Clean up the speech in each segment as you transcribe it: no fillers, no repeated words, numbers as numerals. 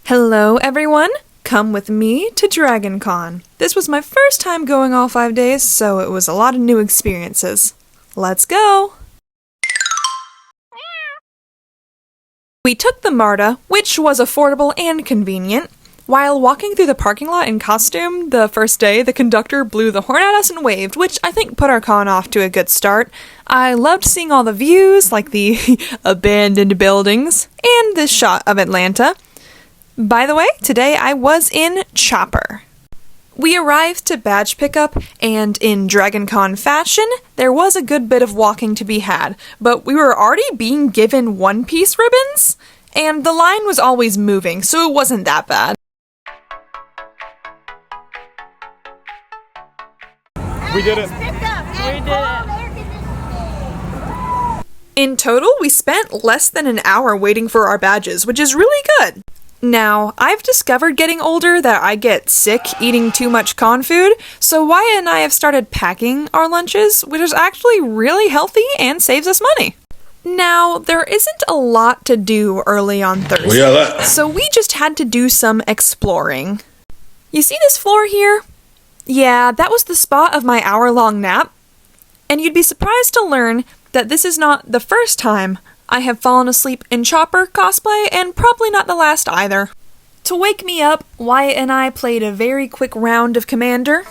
Hello everyone! Come with me to DragonCon. This was my first time going all 5 days, so it was a lot of new experiences. Let's go! We took the MARTA, which was affordable and convenient. While walking through the parking lot in costume the first day, the conductor blew the horn at us and waved, which I think put our con off to a good start. I loved seeing all the views, like the abandoned buildings, and this shot of Atlanta. By the way, today I was in Chopper. We arrived to badge pickup, and in DragonCon fashion, there was a good bit of walking to be had, but we were already being given one-piece ribbons, and the line was always moving, so it wasn't that bad. We did it. We did it. In total, we spent less than an hour waiting for our badges, which is really good. Now, I've discovered getting older that I get sick eating too much con food, so Wyatt and I have started packing our lunches, which is actually really healthy and saves us money. Now, there isn't a lot to do early on Thursday, so we just had to do some exploring. You see this floor here? Yeah, that was the spot of my hour-long nap. And you'd be surprised to learn that this is not the first time I have fallen asleep in Chopper cosplay, and probably not the last either. To wake me up, Wyatt and I played a very quick round of Commander.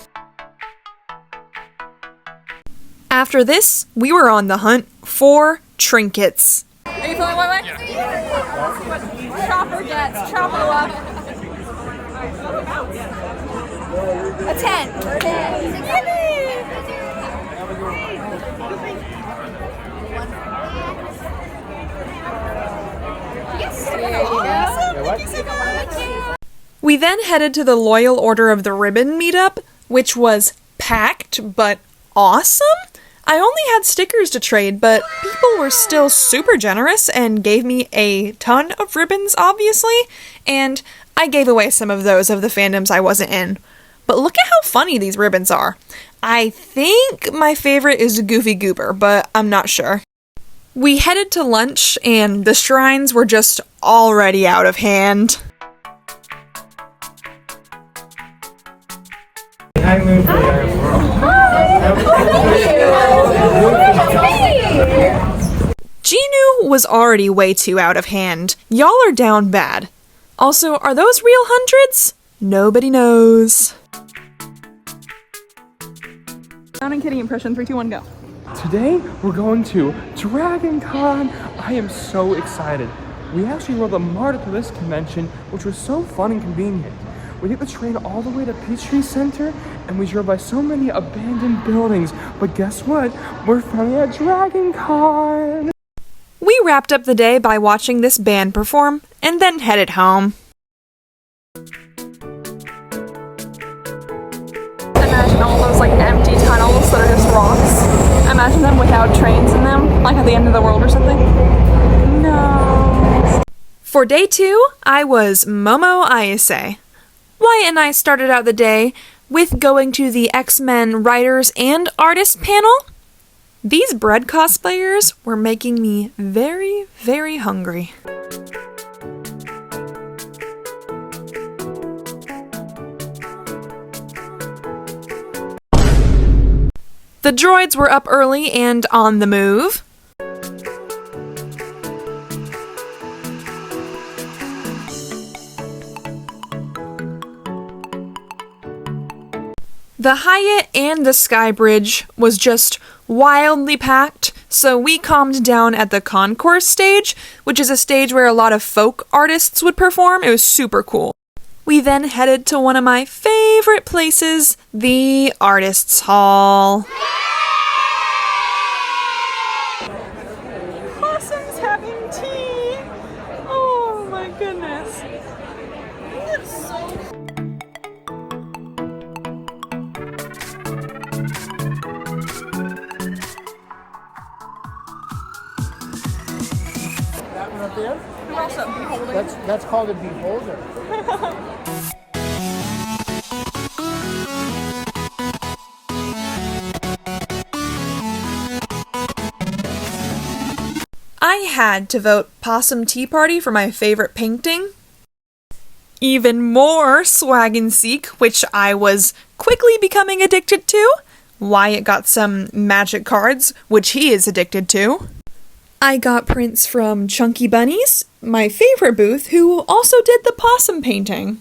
After this, we were on the hunt for trinkets. Are you feeling what way? Yeah. Chopper gets, chopper up. A 10. We then headed to the Loyal Order of the Ribbon meetup, which was packed but awesome. I only had stickers to trade, but people were still super generous and gave me a ton of ribbons, obviously, and I gave away some of those of the fandoms I wasn't in. But look at how funny these ribbons are. I think my favorite is Goofy Goober, but I'm not sure. We headed to lunch, and the shrines were just already out of hand. Genu was already way too out of hand. Y'all are down bad. Also, are those real hundreds? Nobody knows. Down and Kitty impression, 3, 2, 1, go. Today, we're going to DragonCon. I am so excited. We actually rode the MARTA to this convention, which was so fun and convenient. We took the train all the way to Peachtree Center, and we drove by so many abandoned buildings. But guess what? We're finally at DragonCon! We wrapped up the day by watching this band perform, and then headed home. Imagine all those empty tunnels that are just rocks. Imagine them without trains in them, like at the end of the world or something. No. For day 2, I was Momo Ayase. Wyatt and I started out the day with going to the X-Men writers and artists panel. These bread cosplayers were making me very, very hungry. The droids were up early and on the move. The Hyatt and the Sky Bridge was just wildly packed, so we calmed down at the concourse stage, which is a stage where a lot of folk artists would perform. It was super cool. We then headed to one of my favorite places, the Artists Hall. Possum's having tea. Oh my goodness. That's so... That one up there? Who else up? Beholder? That's called a beholder. I had to vote Possum Tea Party for my favorite painting. Even more swag and seek, which I was quickly becoming addicted to. Wyatt got some magic cards, which he is addicted to. I got prints from Chunky Bunnies, my favorite booth, who also did the possum painting.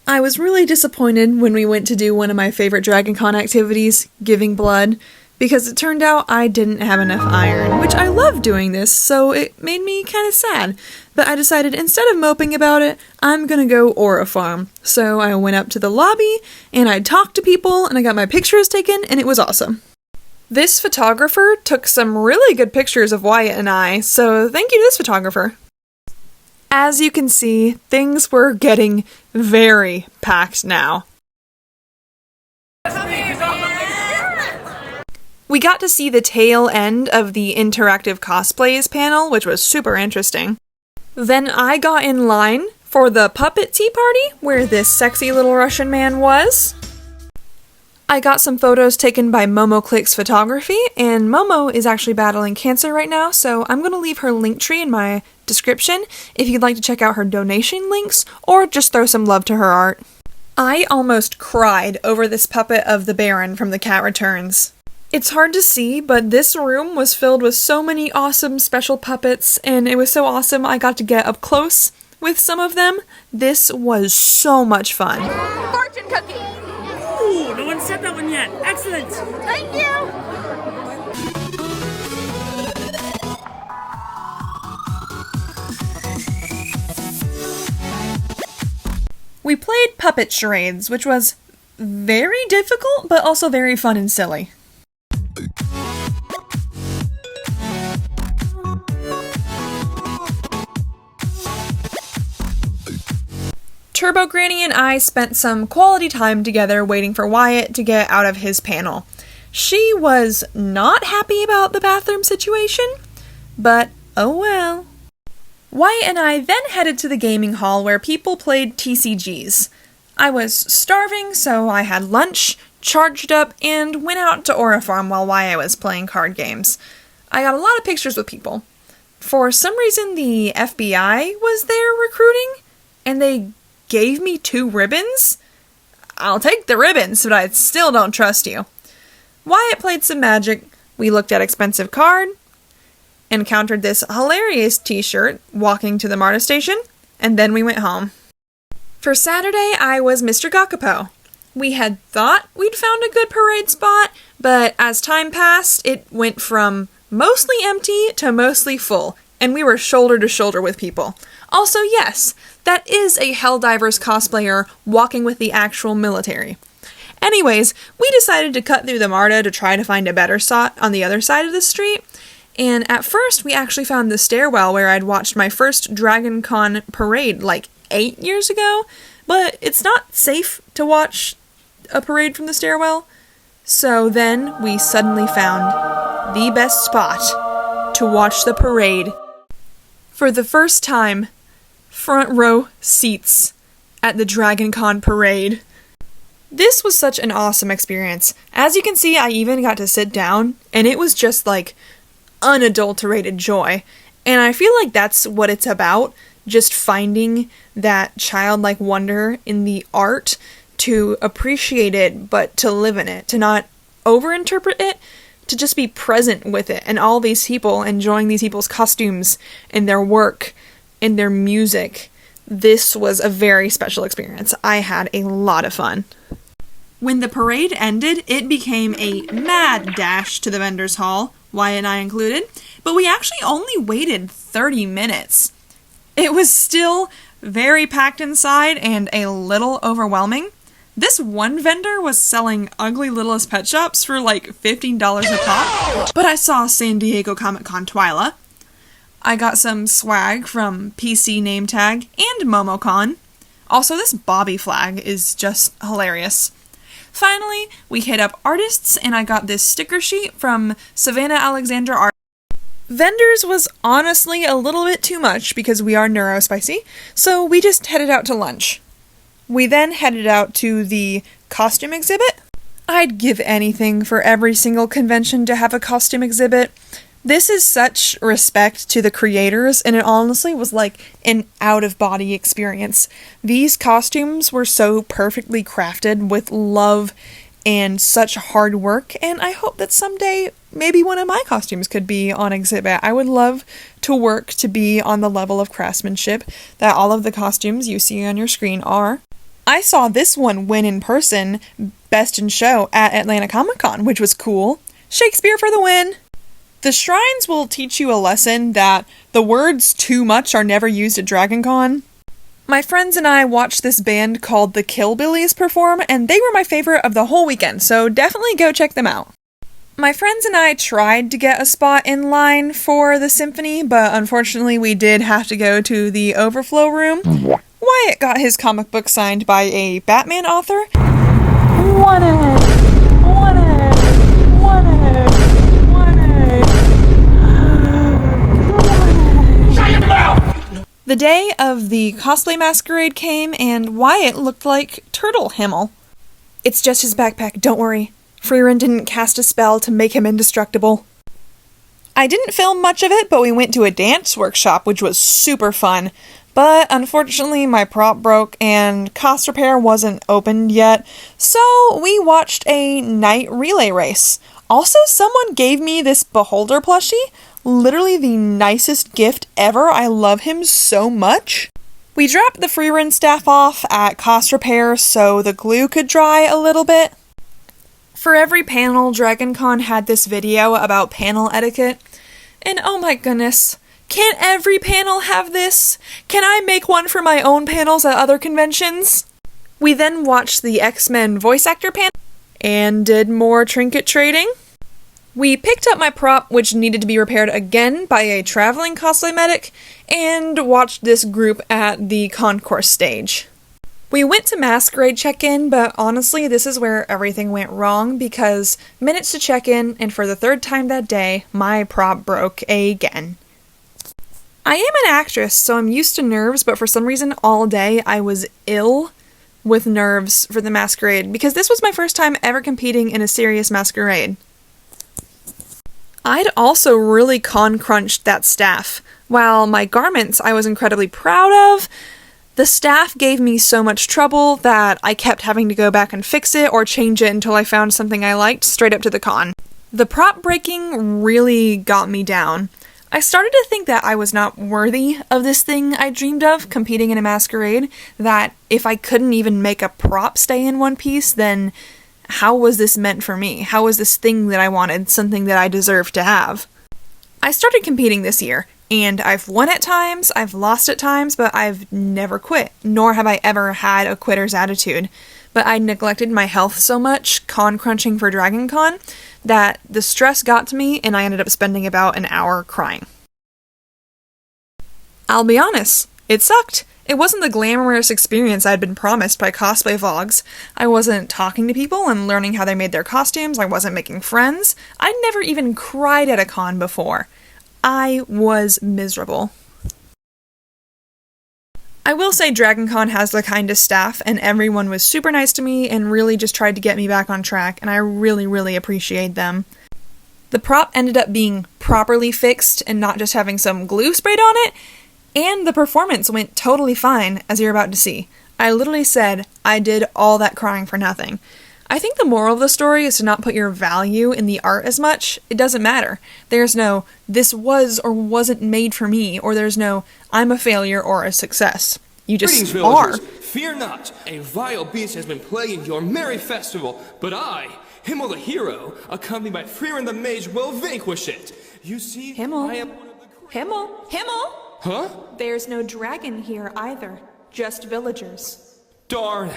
I was really disappointed when we went to do one of my favorite DragonCon activities, giving blood, because it turned out I didn't have enough iron, which I love doing this, so it made me kind of sad. But I decided instead of moping about it, I'm gonna go aura farm. So I went up to the lobby, and I talked to people, and I got my pictures taken, and it was awesome. This photographer took some really good pictures of Wyatt and I, so thank you to this photographer. As you can see, things were getting very packed now. We got to see the tail end of the interactive cosplays panel, which was super interesting. Then I got in line for the puppet tea party, where this sexy little Russian man was. I got some photos taken by Momo Clicks Photography, and Momo is actually battling cancer right now, so I'm going to leave her link tree in my description if you'd like to check out her donation links, or just throw some love to her art. I almost cried over this puppet of the Baron from The Cat Returns. It's hard to see, but this room was filled with so many awesome special puppets, and it was so awesome I got to get up close with some of them. This was so much fun. Fortune cookie! Ooh, no one said that one yet. Excellent. Thank you! We played puppet charades, which was very difficult, but also very fun and silly. Turbo Granny and I spent some quality time together waiting for Wyatt to get out of his panel. She was not happy about the bathroom situation, but oh well. Wyatt and I then headed to the gaming hall where people played TCGs. I was starving, so I had lunch, charged up, and went out to Aura Farm while Wyatt was playing card games. I got a lot of pictures with people. For some reason, the FBI was there recruiting, and they gave me 2 ribbons? I'll take the ribbons, but I still don't trust you. Wyatt played some Magic, we looked at expensive card, encountered this hilarious t-shirt walking to the MARTA station, and then we went home. For Saturday, I was Mr. Gakapo. We had thought we'd found a good parade spot, but as time passed, it went from mostly empty to mostly full, and we were shoulder to shoulder with people. Also, yes, that is a Helldivers cosplayer walking with the actual military. Anyways, we decided to cut through the MARTA to try to find a better spot on the other side of the street, and at first we actually found the stairwell where I'd watched my first DragonCon parade like 8 years ago, but it's not safe to watch a parade from the stairwell. So then we suddenly found the best spot to watch the parade. For the first time, front row seats at the DragonCon parade. This was such an awesome experience. As you can see, I even got to sit down, and it was just like unadulterated joy. And I feel like that's what it's about, just finding that childlike wonder in the art, to appreciate it, but to live in it, to not overinterpret it, to just be present with it, and all these people, enjoying these people's costumes, and their work, and their music. This was a very special experience. I had a lot of fun. When the parade ended, it became a mad dash to the vendors' hall, Wyatt and I included, but we actually only waited 30 minutes. It was still very packed inside and a little overwhelming. This one vendor was selling Ugly Littlest Pet Shops for like $15 a pop, but I saw San Diego Comic-Con Twyla. I got some swag from PC Name Tag and MomoCon. Also, this Bobby flag is just hilarious. Finally, we hit up artists, and I got this sticker sheet from Savannah Alexander Art. Vendors was honestly a little bit too much because we are neurospicy, so we just headed out to lunch. We then headed out to the costume exhibit. I'd give anything for every single convention to have a costume exhibit, This is such respect to the creators, and it honestly was like an out-of-body experience. These costumes were so perfectly crafted with love and such hard work, and I hope that someday maybe one of my costumes could be on exhibit. I would love to work to be on the level of craftsmanship that all of the costumes you see on your screen are. I saw this one win in person, Best in Show, at Atlanta Comic Con, which was cool. Shakespeare for the win! The shrines will teach you a lesson that the words too much are never used at DragonCon. My friends and I watched this band called the Killbillies perform, and they were my favorite of the whole weekend, so definitely go check them out. My friends and I tried to get a spot in line for the symphony, but unfortunately we did have to go to the overflow room. Wyatt got his comic book signed by a Batman author. The day of the cosplay masquerade came, and Wyatt looked like Turtle Himmel. It's just his backpack, don't worry. Freerin didn't cast a spell to make him indestructible. I didn't film much of it, but we went to a dance workshop, which was super fun. But unfortunately, my prop broke and cost repair wasn't opened yet, so we watched a night relay race. Also, someone gave me this Beholder plushie. Literally the nicest gift ever. I love him so much. We dropped the Freerin staff off at cost repair so the glue could dry a little bit. For every panel, DragonCon had this video about panel etiquette. And oh my goodness, can't every panel have this? Can I make one for my own panels at other conventions? We then watched the X-Men voice actor panel and did more trinket trading. We picked up my prop, which needed to be repaired again by a traveling cosplay medic, and watched this group at the concourse stage. We went to Masquerade check-in, but honestly, this is where everything went wrong, because minutes to check-in, and for the third time that day, my prop broke again. I am an actress, so I'm used to nerves, but for some reason all day I was ill with nerves for the Masquerade, because this was my first time ever competing in a serious Masquerade. I'd also really con-crunched that staff. While my garments I was incredibly proud of, the staff gave me so much trouble that I kept having to go back and fix it or change it until I found something I liked straight up to the con. The prop breaking really got me down. I started to think that I was not worthy of this thing I dreamed of, competing in a masquerade, that if I couldn't even make a prop stay in one piece, then how was this meant for me? How was this thing that I wanted something that I deserved to have? I started competing this year, and I've won at times, I've lost at times, but I've never quit, nor have I ever had a quitter's attitude. But I neglected my health so much, con-crunching for DragonCon, that the stress got to me and I ended up spending about an hour crying. I'll be honest, it sucked. It wasn't the glamorous experience I'd been promised by cosplay vlogs. I wasn't talking to people and learning how they made their costumes, I wasn't making friends. I'd never even cried at a con before. I was miserable. I will say DragonCon has the kindest staff, and everyone was super nice to me and really just tried to get me back on track, and I really appreciate them. The prop ended up being properly fixed and not just having some glue sprayed on it, and the performance went totally fine, as you're about to see. I literally said I did all that crying for nothing. I think the moral of the story is to not put your value in the art as much. It doesn't matter. There's no, this was or wasn't made for me, or there's no, I'm a failure or a success. You just Greetings, are. villagers. Fear not, a vile beast has been plaguing your merry festival, but I, Himmel the hero, accompanied by Freerin the mage, will vanquish it. You see, Himmel. I am one of the... Himmel! Huh? There's no dragon here either, just villagers. Darn,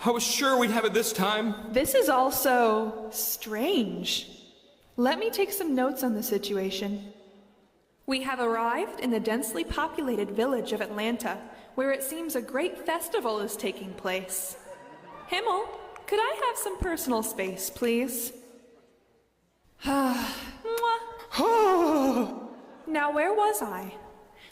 I was sure we'd have it this time. This is also strange. Let me take some notes on the situation. We have arrived in the densely populated village of Atlanta, where it seems a great festival is taking place. Himmel, could I have some personal space, please? Mwah. Now, where was I?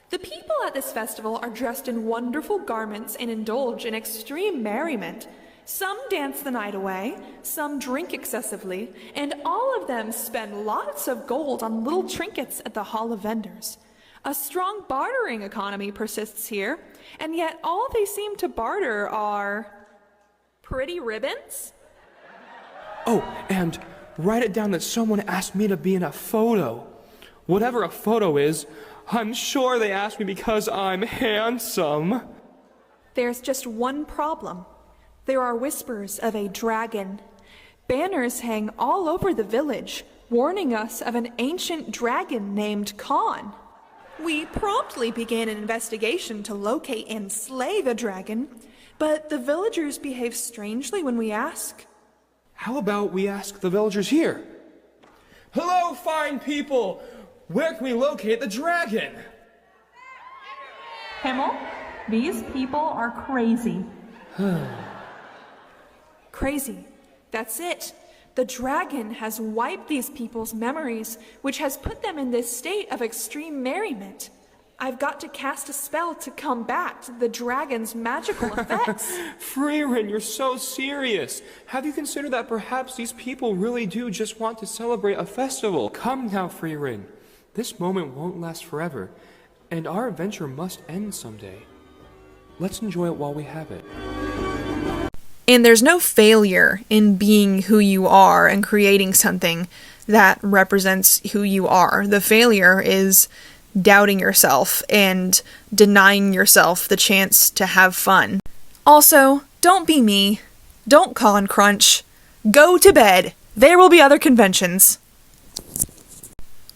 The people at this festival are dressed in wonderful garments and indulge in extreme merriment. Some dance the night away, some drink excessively, and all of them spend lots of gold on little trinkets at the Hall of Vendors. A strong bartering economy persists here, and yet all they seem to barter are pretty ribbons? Oh, and write it down that someone asked me to be in a photo. Whatever a photo is, I'm sure they asked me because I'm handsome. There's just one problem. There are whispers of a dragon. Banners hang all over the village, warning us of an ancient dragon named Khan. We promptly began an investigation to locate and slay the dragon, but the villagers behave strangely when we ask. How about we ask the villagers here? Hello, fine people! Where can we locate the dragon? Himmel, these people are crazy. Crazy. That's it. The dragon has wiped these people's memories, which has put them in this state of extreme merriment. I've got to cast a spell to combat the dragon's magical effects. Freerin, you're so serious. Have you considered that perhaps these people really do just want to celebrate a festival? Come now, Freerin. This moment won't last forever, and our adventure must end someday. Let's enjoy it while we have it. And there's no failure in being who you are and creating something that represents who you are. The failure is doubting yourself and denying yourself the chance to have fun. Also, don't be me. Don't con crunch. Go to bed. There will be other conventions.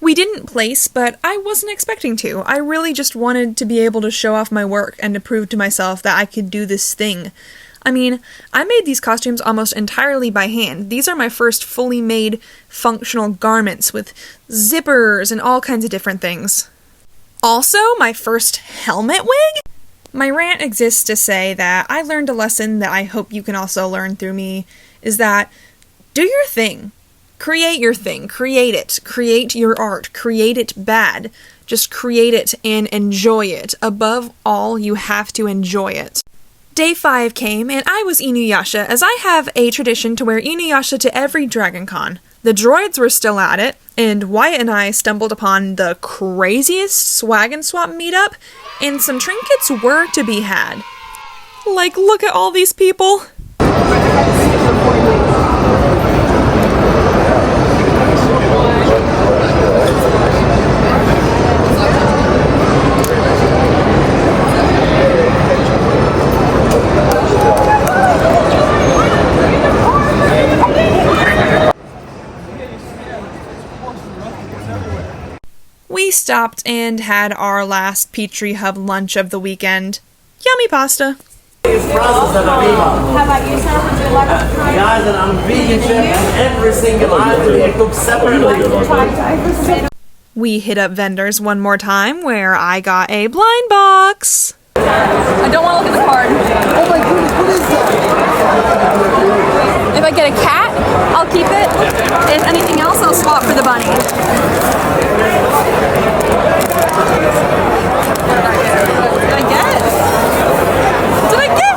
We didn't place, but I wasn't expecting to. I really just wanted to be able to show off my work and to prove to myself that I could do this thing. I mean, I made these costumes almost entirely by hand. These are my first fully made functional garments with zippers and all kinds of different things. Also, my first helmet wig? My rant exists to say that I learned a lesson that I hope you can also learn through me, is that do your thing. Create your thing. Create it. Create your art. Create it bad. Just create it and enjoy it. Above all, you have to enjoy it. Day 5 came, and I was Inuyasha, as I have a tradition to wear Inuyasha to every DragonCon. The droids were still at it, and Wyatt and I stumbled upon the craziest swag and swap meetup, and some trinkets were to be had. Like, look at all these people. We stopped and had our last Petrie Hub lunch of the weekend. Yummy pasta. How about you, sir? Would you like to try? Guys, and I'm vegan chef, and every single item is cooked separately. We hit up vendors one more time, where I got a blind box. I don't want to look at the card. Oh my goodness, what is that? If I get a cat, I'll keep it. If anything else, I'll swap for the bunny. What did I get? Did I get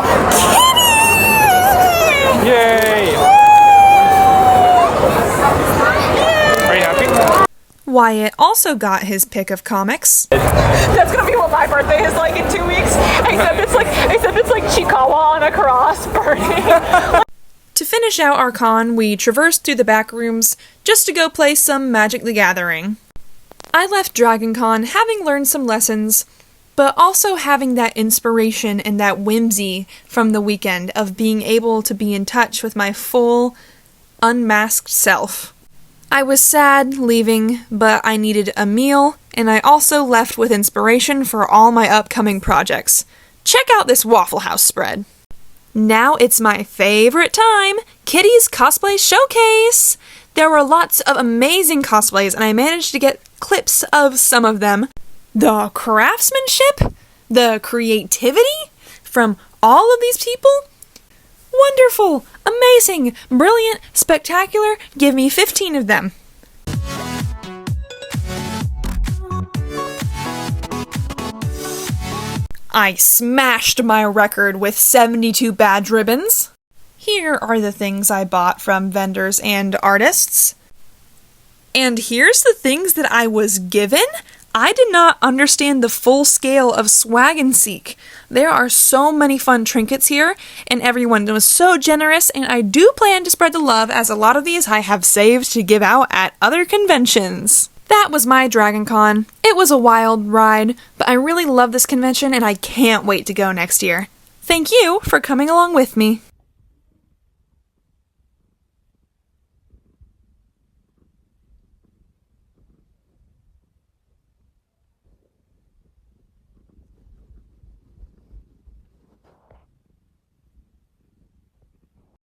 Kitty? Yay! Are you happy? Wyatt also got his pick of comics. That's gonna be what my birthday is like in 2 weeks. Except it's like Chikawa on a cross burning. To finish out our con, we traversed through the back rooms just to go play some Magic the Gathering. I left DragonCon having learned some lessons, but also having that inspiration and that whimsy from the weekend of being able to be in touch with my full, unmasked self. I was sad leaving, but I needed a meal, and I also left with inspiration for all my upcoming projects. Check out this Waffle House spread. Now it's my favorite time, Kitty's Cosplay Showcase! There were lots of amazing cosplays, and I managed to get clips of some of them. The craftsmanship, the creativity from all of these people? Wonderful, amazing, brilliant, spectacular, give me 15 of them. I smashed my record with 72 badge ribbons. Here are the things I bought from vendors and artists. And here's the things that I was given. I did not understand the full scale of swag and seek. There are so many fun trinkets here, and everyone was so generous, and I do plan to spread the love as a lot of these I have saved to give out at other conventions. That was my DragonCon. It was a wild ride, but I really love this convention and I can't wait to go next year. Thank you for coming along with me.